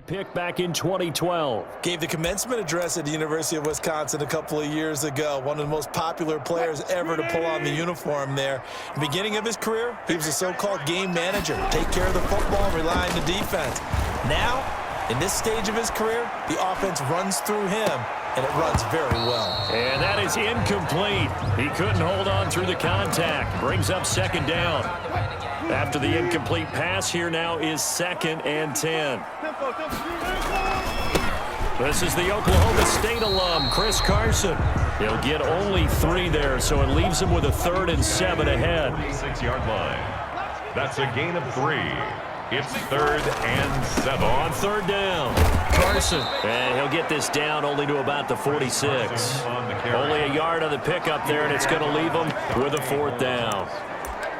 Pick back in 2012. Gave the commencement address at the University of Wisconsin a couple of years ago. One of the most popular players ever to pull on the uniform there. The beginning of his career, he was a so-called game manager. Take care of the football and rely on the defense. Now, in this stage of his career, the offense runs through him, and it runs very well. And that is incomplete. He couldn't hold on through the contact. Brings up second down. After the incomplete pass, here now is 2nd and 10. This is the Oklahoma State alum, Chris Carson. He'll get only 3 there, so it leaves him with a 3rd and 7 ahead. 6-yard line. That's a gain of 3. It's 3rd and 7. On 3rd down, Carson. And he'll get this down only to about the 46. Only a yard on the pickup there, and it's going to leave him with a 4th down.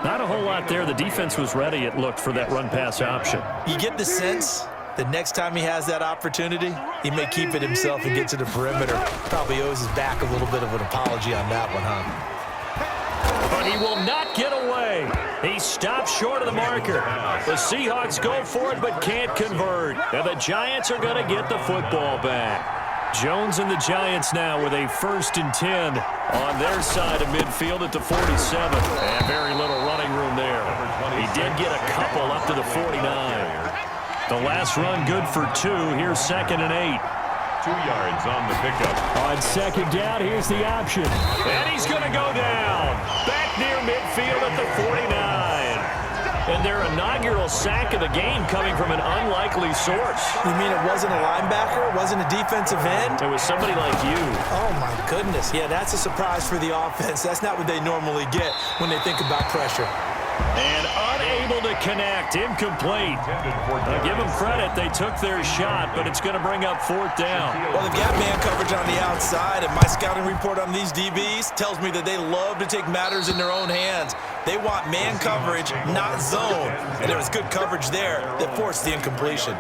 Not a whole lot there. The defense was ready, it looked, for that run-pass option. You get the sense that next time he has that opportunity, he may keep it himself and get to the perimeter. Probably owes his back a little bit of an apology on that one, huh? But he will not get away. He stops short of the marker. The Seahawks go for it but can't convert. And the Giants are going to get the football back. Jones and the Giants now with a 1st and 10 on their side of midfield at the 47. And very little running room there. He did get a couple up to the 49. The last run good for 2. Here's 2nd and 8. 2 yards on the pickup. On 2nd down, here's the option. And he's going to go down. Back near midfield at the 49. And their inaugural sack of the game coming from an unlikely source. You mean it wasn't a linebacker? It wasn't a defensive end? It was somebody like you. Oh, my goodness. Yeah, that's a surprise for the offense. That's not what they normally get when they think about pressure. And unable to connect. Incomplete. Now, give them credit. They took their shot, but it's going to bring up 4th down. Well, they've got man coverage on the outside, and my scouting report on these DBs tells me that they love to take matters in their own hands. They want man coverage, not zone. And there was good coverage there that forced the incompletion.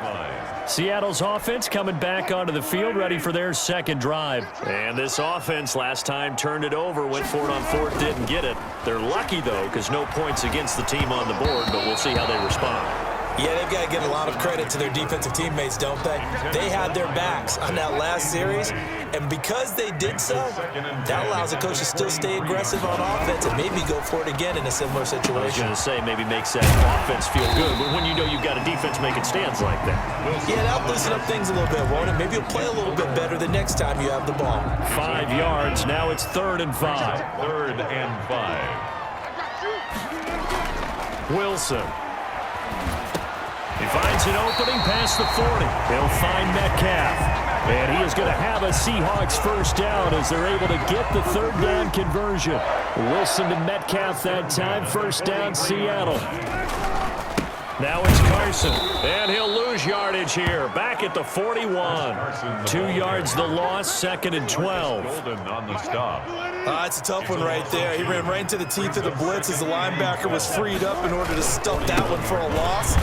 Seattle's offense coming back onto the field, ready for their 2nd drive. And this offense last time turned it over, went for it on 4th, didn't get it. They're lucky, though, because no points against the team on the board, but we'll see how they respond. Yeah, they've got to give a lot of credit to their defensive teammates, don't they? They had their backs on that last series, and because they did so, that allows the coach to still stay aggressive on offense and maybe go for it again in a similar situation. I was going to say maybe makes that offense feel good, but when you know you've got a defense making stands like that. Yeah, that'll loosen up things a little bit, won't it? Maybe you'll play a little bit better the next time you have the ball. 5 yards. Now it's 3rd and 5. 3rd and 5. Wilson. He finds an opening past the 40. He'll find Metcalf. And he is going to have a Seahawks 1st down as they're able to get the 3rd down conversion. Wilson to Metcalf that time. 1st down, Seattle. Now it's Carson. And he'll lose yardage here. Back at the 41. 2 yards the loss, 2nd and 12. Golden on the stop. It's a tough one right there. He ran right into the teeth of the blitz as the linebacker was freed up in order to stuff that one for a loss.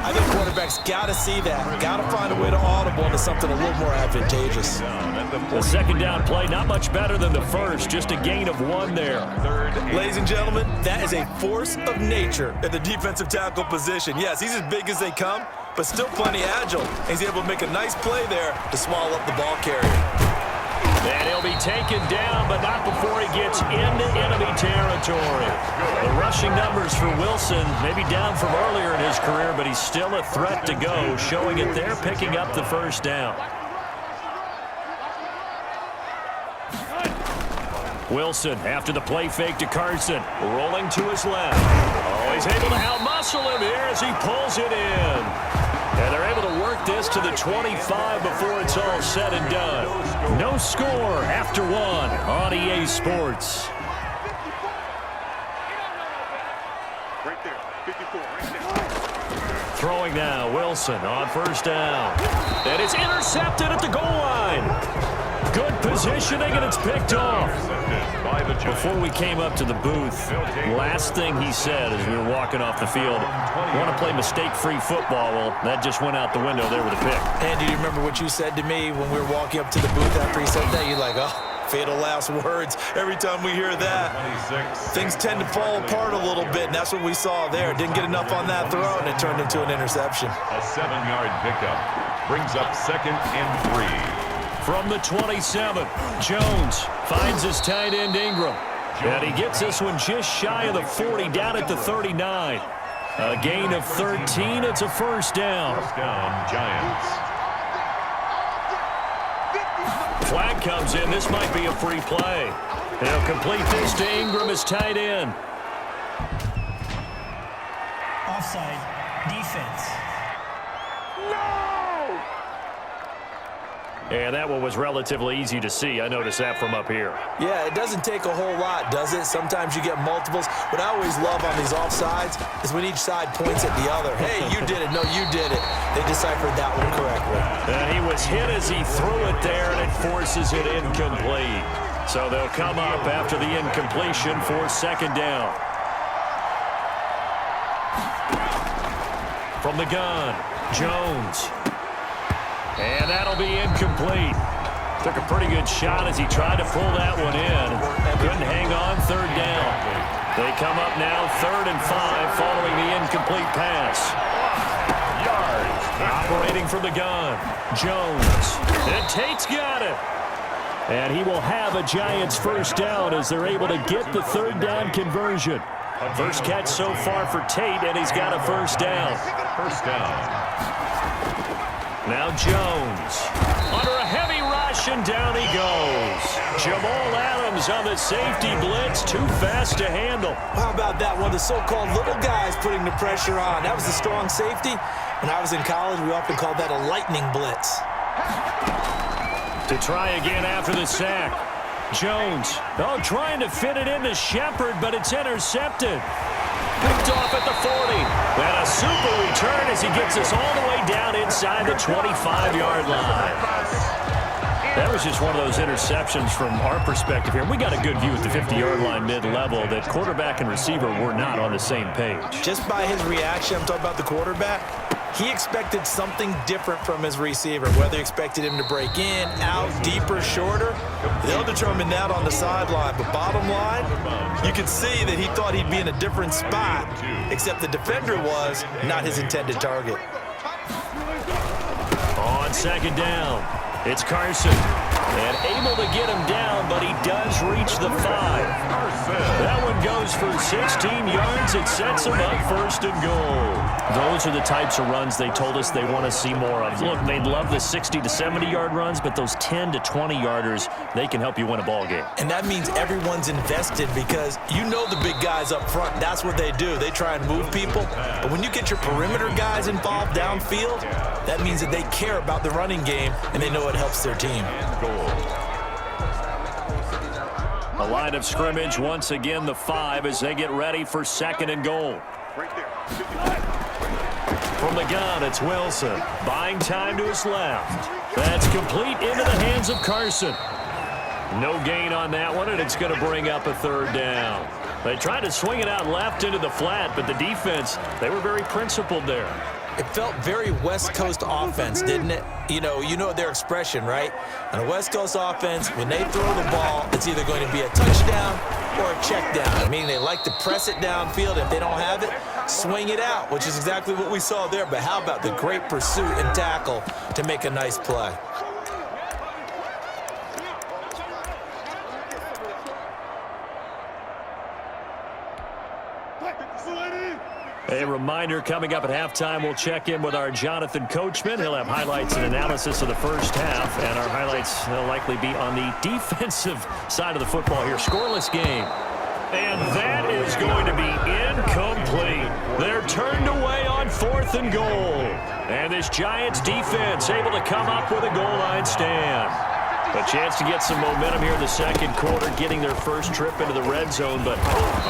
I think quarterbacks got to see that. Got to find a way to audible into something a little more advantageous. The 2nd down play, not much better than the first. Just a gain of 1 there. Ladies and gentlemen, that is a force of nature at the defensive tackle position. Yes, he's as big as they come, but still plenty agile. He's able to make a nice play there to swallow up the ball carrier. And he'll be taken down, but not before he gets into enemy territory. The rushing numbers for Wilson maybe down from earlier in his career, but he's still a threat to go, showing it there, picking up the 1st down. Wilson, after the play fake to Carson, rolling to his left. Oh, he's able to out-muscle him here as he pulls it in. And they're able to work this to the 25 before it's all said and done. No score after 1 on EA Sports. Right there, 54, right there. Throwing now, Wilson on 1st down. And it's intercepted at the goal line. Good positioning, and it's picked off. Before we came up to the booth, last thing he said as we were walking off the field, want to play mistake-free football. Well, that just went out the window there with a pick. And do you remember what you said to me when we were walking up to the booth after he said that? You're like, oh, fatal last words. Every time we hear that, things tend to fall apart a little bit, and that's what we saw there. Didn't get enough on that throw, and it turned into an interception. A 7-yard pickup. Brings up 2nd and 3. From the 27, Jones finds his tight end Ingram. And he gets this one just shy of the 40, down at the 39. A gain of 13. It's a first down. First down, Giants. Flag comes in. This might be a free play. They'll complete this to Ingram as tight end. Offside. Defense. And that one was relatively easy to see. I noticed that from up here. Yeah, it doesn't take a whole lot, does it? Sometimes you get multiples. What I always love on these offsides is when each side points at the other. Hey, you did it. No, you did it. They deciphered that one correctly. And he was hit as he threw it there, and it forces it incomplete. So they'll come up after the incompletion for second down. From the gun, Jones. And that'll be incomplete. Took a pretty good shot as he tried to pull that one in. Couldn't hang on, third down. They come up now 3rd and 5 following the incomplete pass. Yards. Operating from the gun, Jones. And Tate's got it. And he will have a Giants first down as they're able to get the third down conversion. First catch so far for Tate, and he's got a first down. First down. Now Jones under a heavy rush, and down he goes. Jamal Adams on the safety blitz, too fast to handle. How about that one? The so-called little guys putting the pressure on. That was a strong safety. When I was in college, we often called that a lightning blitz. To try again after the sack. Jones, trying to fit it into Shepard, but it's intercepted. Picked off at the 40. And a super return as he gets us all the way down inside the 25-yard line. That was just one of those interceptions from our perspective here. We got a good view at the 50-yard line mid-level that quarterback and receiver were not on the same page. Just by his reaction, I'm talking about the quarterback, he expected something different from his receiver. Whether he expected him to break in, out, deeper, shorter, they'll determine that on the sideline. But bottom line, you can see that he thought he'd be in a different spot, except the defender was not his intended target. On second down, it's Carson. And able to get him down, but he does reach the 5. That one goes for 16 yards. It sets him up 1st and goal. Those are the types of runs they told us they want to see more of. Look, they'd love the 60 to 70-yard runs, but those 10 to 20-yarders, they can help you win a ball game. And that means everyone's invested because you know the big guys up front. That's what they do. They try and move people. But when you get your perimeter guys involved downfield, that means that they care about the running game, and they know it helps their team. A line of scrimmage, once again the 5 as they get ready for 2nd and goal. Right there. From the gun, it's Wilson. Buying time to his left. That's complete into the hands of Carson. No gain on that one, and it's going to bring up a 3rd down. They tried to swing it out left into the flat, but the defense, they were very principled there. It felt very West Coast offense, didn't it? You know their expression, right? On a West Coast offense, when they throw the ball, it's either going to be a touchdown or a check down. I mean, they like to press it downfield. If they don't have it, swing it out, which is exactly what we saw there. But how about the great pursuit and tackle to make a nice play? A reminder, coming up at halftime, we'll check in with our Jonathan Coachman. He'll have highlights and analysis of the first half, and our highlights will likely be on the defensive side of the football here. Scoreless game. And that is going to be incomplete. They're turned away on 4th and goal. And this Giants defense able to come up with a goal line stand. A chance to get some momentum here in the second quarter, getting their first trip into the red zone, but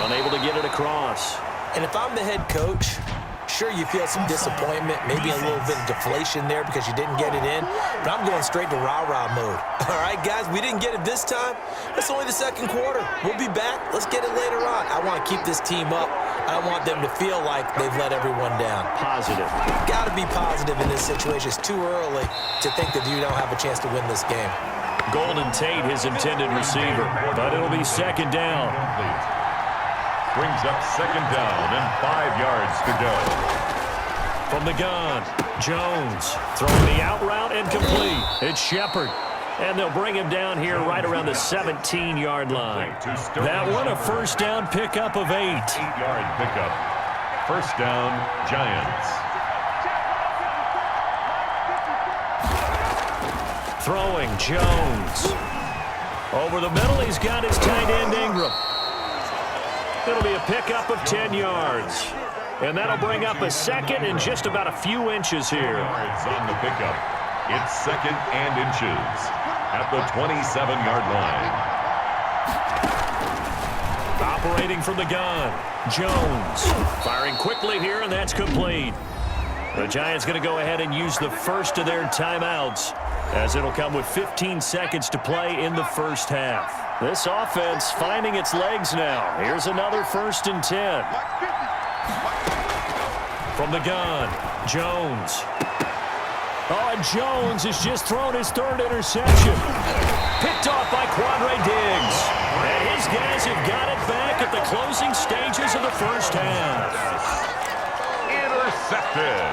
unable to get it across. And if I'm the head coach, sure, you feel some disappointment, maybe a little bit of deflation there because you didn't get it in, but I'm going straight to rah-rah mode. All right, guys, we didn't get it this time. It's only the second quarter. We'll be back. Let's get it later on. I want to keep this team up. I don't want them to feel like they've let everyone down. Positive. Got to be positive in this situation. It's too early to think that you don't have a chance to win this game. Golden Tate, his intended receiver, but it'll be second down. Brings up 2nd down and 5 yards to go. From the gun, Jones throwing the out route and complete. It's Shepard. And they'll bring him down here right around the 17-yard line. That one a first down pickup of 8. 8-yard pickup. First down, Giants. Throwing, Jones. Over the middle, he's got his tight end, Ingram. It'll be a pickup of 10 yards. And that'll bring up a second and just about a few inches here. Yards on the pickup. It's second and inches at the 27-yard line. Operating from the gun, Jones. Firing quickly here, and that's complete. The Giants going to go ahead and use the first of their timeouts, as it'll come with 15 seconds to play in the first half. This offense finding its legs now. Here's another 1st and 10. From the gun, Jones. Oh, and Jones has just thrown his 3rd interception. Picked off by Quandre Diggs. And his guys have got it back at the closing stages of the first half. Intercepted.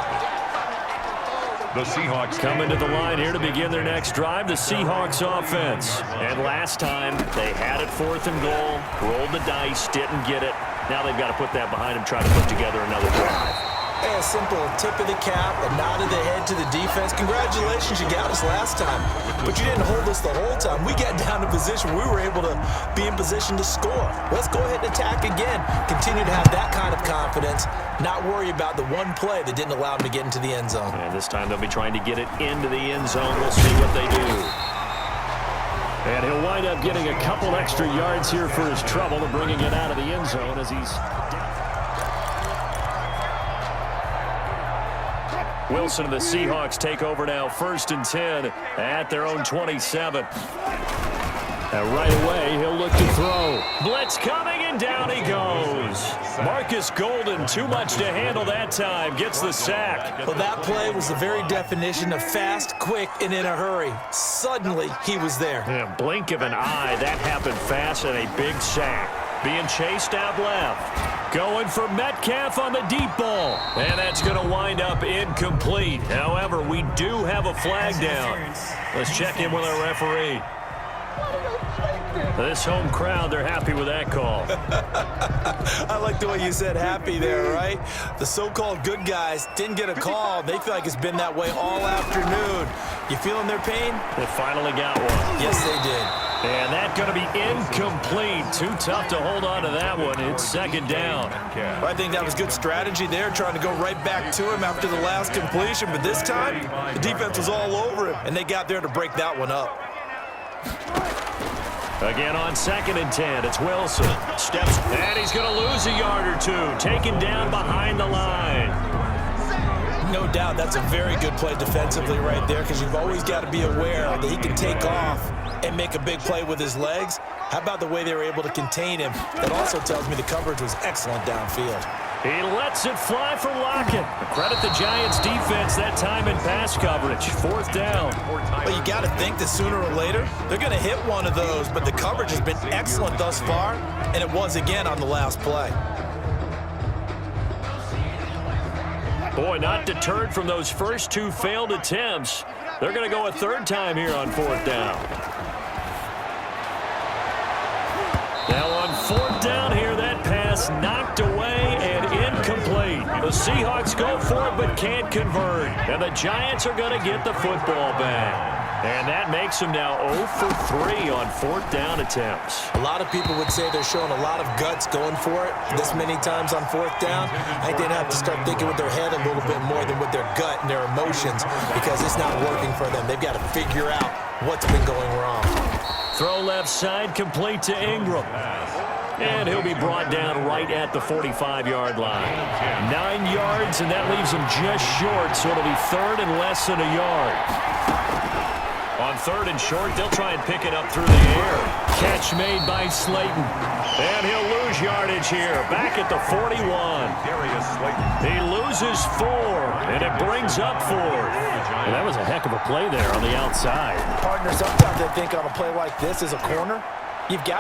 The Seahawks coming to the line here to begin their next drive, the Seahawks offense. And last time, they had it 4th and goal, rolled the dice, didn't get it. Now they've got to put that behind them, try to put together another drive. A simple tip of the cap, a nod of the head to the defense. Congratulations, you got us last time. But you didn't hold us the whole time. We got down to position. We were able to be in position to score. Let's go ahead and attack again. Continue to have that kind of confidence. Not worry about the one play that didn't allow them to get into the end zone. And this time they'll be trying to get it into the end zone. We'll see what they do. And he'll wind up getting a couple extra yards here for his trouble and bringing it out of the end zone as he's... Wilson and the Seahawks take over now, 1st and 10 at their own 27. And right away, he'll look to throw. Blitz coming, and down he goes. Marcus Golden, too much to handle that time, gets the sack. Well, that play was the very definition of fast, quick, and in a hurry. Suddenly, he was there. In a blink of an eye, that happened fast, and a big sack. Being chased out left. Going for Metcalf on the deep ball. And that's going to wind up incomplete. However, we do have a flag down. Let's check in with our referee. This home crowd, they're happy with that call. I like the way you said happy there, right? The so-called good guys didn't get a call. They feel like it's been that way all afternoon. You feeling their pain? They finally got one. Yes, they did. And that's going to be incomplete. Too tough to hold on to that one. It's 2nd down. Well, I think that was good strategy there, trying to go right back to him after the last completion. But this time, the defense was all over him, and they got there to break that one up. Again on 2nd and 10, it's Wilson. Steps, and he's going to lose a yard or two. Taken down behind the line. No doubt that's a very good play defensively right there, because you've always got to be aware that he can take off and make a big play with his legs. How about the way they were able to contain him? That also tells me the coverage was excellent downfield. He lets it fly for Lockett. Credit the Giants' defense that time in pass coverage. 4th down. Well, you got to think that sooner or later, they're going to hit one of those, but the coverage has been excellent thus far, and it was again on the last play. Boy, not deterred from those first 2 failed attempts. They're going to go a 3rd time here on 4th down. Now on 4th down here, that pass knocked away and incomplete. The Seahawks go for it but can't convert. And the Giants are going to get the football back. And that makes them now 0 for 3 on 4th down attempts. A lot of people would say they're showing a lot of guts going for it this many times on 4th down. I think they'd have to start thinking with their head a little bit more than with their gut and their emotions, because it's not working for them. They've got to figure out what's been going wrong. Throw left side, complete to Ingram. And he'll be brought down right at the 45-yard line. 9 yards, and that leaves him just short, so it'll be 3rd and less than a yard. On 3rd and short, they'll try and pick it up through the air. Catch made by Slayton. And he'll lose yardage here, back at the 41. He loses 4, and it brings up 4. And that was a heck of a play there on the outside. Partner, sometimes I think on a play like this as a corner, you've got